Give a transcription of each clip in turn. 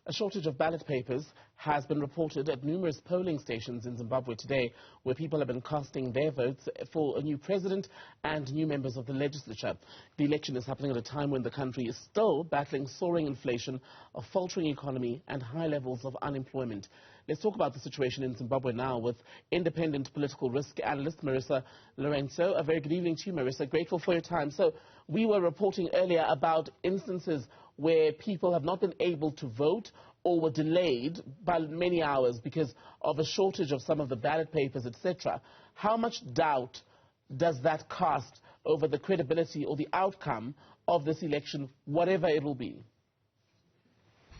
A shortage of ballot papers has been reported at numerous polling stations in Zimbabwe today, where people have been casting their votes for a new president and new members of the legislature. The election is happening at a time when the country is still battling soaring inflation, a faltering economy and high levels of unemployment. Let's talk about the situation in Zimbabwe now with independent political risk analyst Marisa Lourenço. A very good evening to you, Marisa. Grateful for your time. So we were reporting earlier about instances where people have not been able to vote or were delayed by many hours because of a shortage of some of the ballot papers, etc. How much doubt does that cast over the credibility or the outcome of this election, whatever it will be?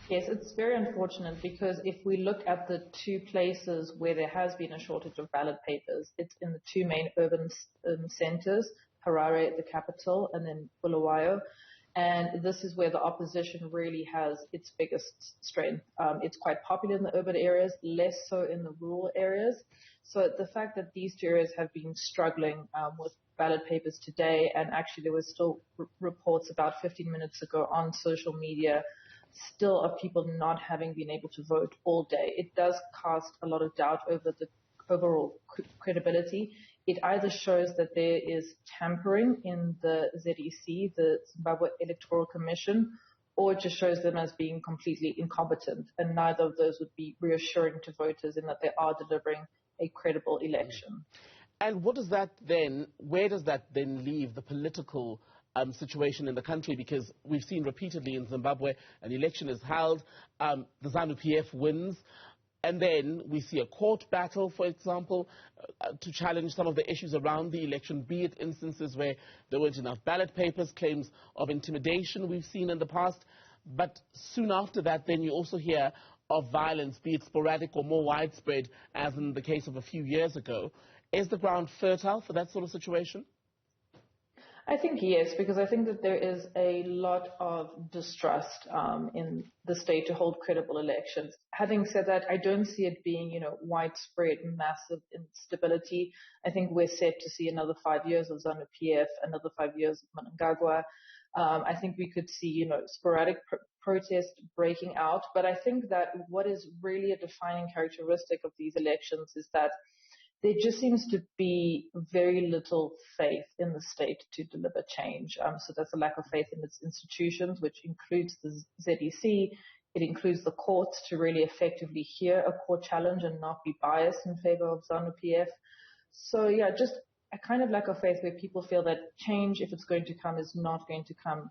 Yes, it's very unfortunate because if we look at the two places where there has been a shortage of ballot papers, it's in the two main urban centers, Harare, the capital, and then Bulawayo. And this is where the opposition really has its biggest strength. It's quite popular in the urban areas, less so in the rural areas. So the fact that these two areas have been struggling with ballot papers today, and actually there were still reports about 15 minutes ago on social media still of people not having been able to vote all day. It does cast a lot of doubt over the overall credibility. It either shows that there is tampering in the ZEC, the Zimbabwe Electoral Commission, or it just shows them as being completely incompetent. And neither of those would be reassuring to voters in that they are delivering a credible election. And what does that then, where does that then leave the political situation in the country? Because we've seen repeatedly in Zimbabwe an election is held, the ZANU-PF wins, and then we see a court battle, for example, to challenge some of the issues around the election, be it instances where there weren't enough ballot papers, claims of intimidation we've seen in the past. But soon after that, then you also hear of violence, be it sporadic or more widespread, as in the case of a few years ago. Is the ground fertile for that sort of situation? I think yes, because I think that there is a lot of distrust in the state to hold credible elections. Having said that, I don't see it being, widespread, massive instability. I think we're set to see another 5 years of ZANU-PF, another 5 years of Mnangagwa. I think we could see, sporadic protests breaking out. But I think that what is really a defining characteristic of these elections is that there just seems to be very little faith in the state to deliver change. So that's a lack of faith in its institutions, which includes the ZEC. It includes the courts to really effectively hear a court challenge and not be biased in favor of ZANU-PF. So yeah, just a kind of lack of faith where people feel that change, if it's going to come, is not going to come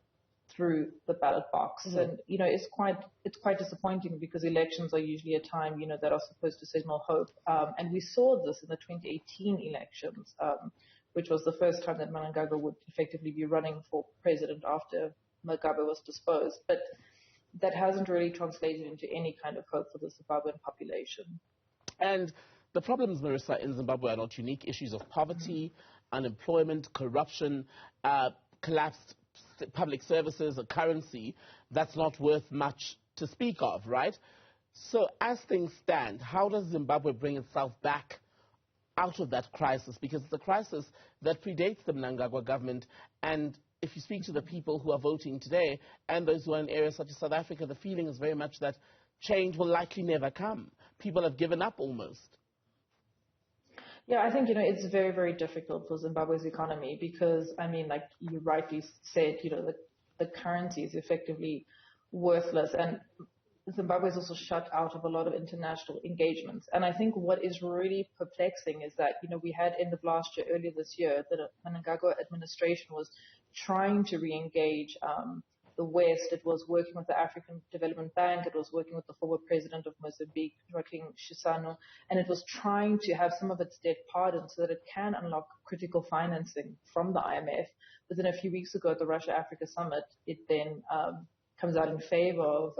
through the ballot box. Mm-hmm. And, it's quite disappointing because elections are usually a time, that are supposed to signal hope. And we saw this in the 2018 elections, which was the first time that Mnangagwa would effectively be running for president after Mugabe was disposed. But that hasn't really translated into any kind of hope for the Zimbabwean population. And the problems, Marisa, in Zimbabwe are not unique. Issues of poverty, unemployment, corruption, collapsed public services, a currency that's not worth much to speak of, right? So as things stand, how does Zimbabwe bring itself back out of that crisis? Because it's a crisis that predates the Mnangagwa government, and if you speak to the people who are voting today and those who are in areas such as South Africa, the feeling is very much that change will likely never come. People have given up almost. Yeah, I think, it's very, very difficult for Zimbabwe's economy because, like you rightly said, the currency is effectively worthless. And Zimbabwe is also shut out of a lot of international engagements. And I think what is really perplexing is that, we had end of last year, earlier this year, the Mnangagwa administration was trying to re-engage the West. It was working with the African Development Bank. It was working with the former president of Mozambique, Joaquim Chissano, and it was trying to have some of its debt pardoned so that it can unlock critical financing from the IMF. But then a few weeks ago at the Russia-Africa summit, it then comes out in favor of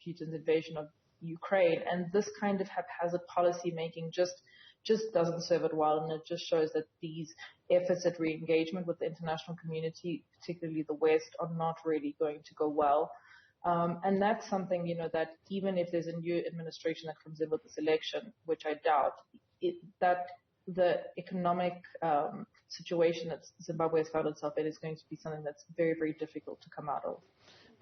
Putin's invasion of Ukraine. And this kind of haphazard policy making just doesn't serve it well, and it just shows that these efforts at re-engagement with the international community, particularly the West, are not really going to go well. And that's something, that even if there's a new administration that comes in with this election, which I doubt, that the economic situation that Zimbabwe has found itself in is going to be something that's very, very difficult to come out of.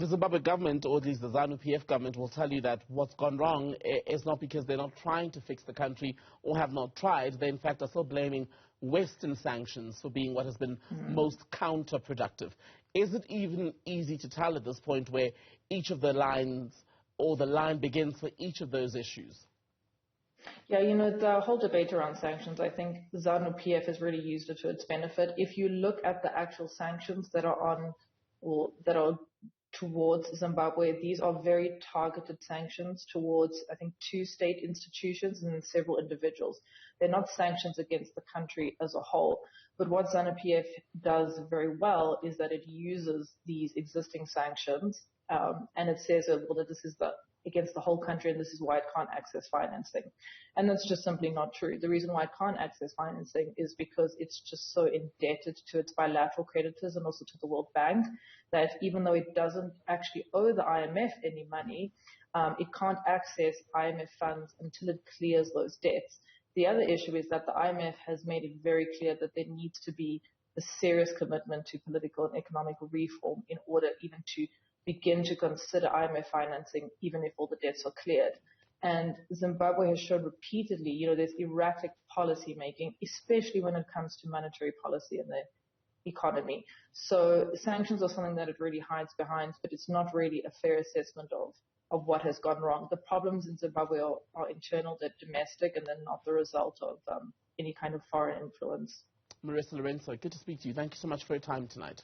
The Zimbabwe government, or at least the ZANU-PF government, will tell you that what's gone wrong is not because they're not trying to fix the country or have not tried. They, in fact, are still blaming Western sanctions for being what has been most counterproductive. Is it even easy to tell at this point where each of the lines or the line begins for each of those issues? Yeah, the whole debate around sanctions, I think ZANU-PF has really used it to its benefit. If you look at the actual sanctions that are on, or that are towards Zimbabwe, these are very targeted sanctions towards, I think, 2 state institutions and several individuals. They're not sanctions against the country as a whole. But what ZANU-PF does very well is that it uses these existing sanctions and it says, well, that this is against the whole country and this is why it can't access financing. And that's just simply not true. The reason why it can't access financing is because it's just so indebted to its bilateral creditors and also to the World Bank that even though it doesn't actually owe the IMF any money, it can't access IMF funds until it clears those debts. The other issue is that the IMF has made it very clear that there needs to be a serious commitment to political and economic reform in order even to begin to consider IMF financing, even if all the debts are cleared. And Zimbabwe has shown repeatedly, there's erratic policy making, especially when it comes to monetary policy and the economy. So sanctions are something that it really hides behind, but it's not really a fair assessment of what has gone wrong. The problems in Zimbabwe are internal, they're domestic, and they're not the result of any kind of foreign influence. Marisa Lourenço, good to speak to you. Thank you so much for your time tonight.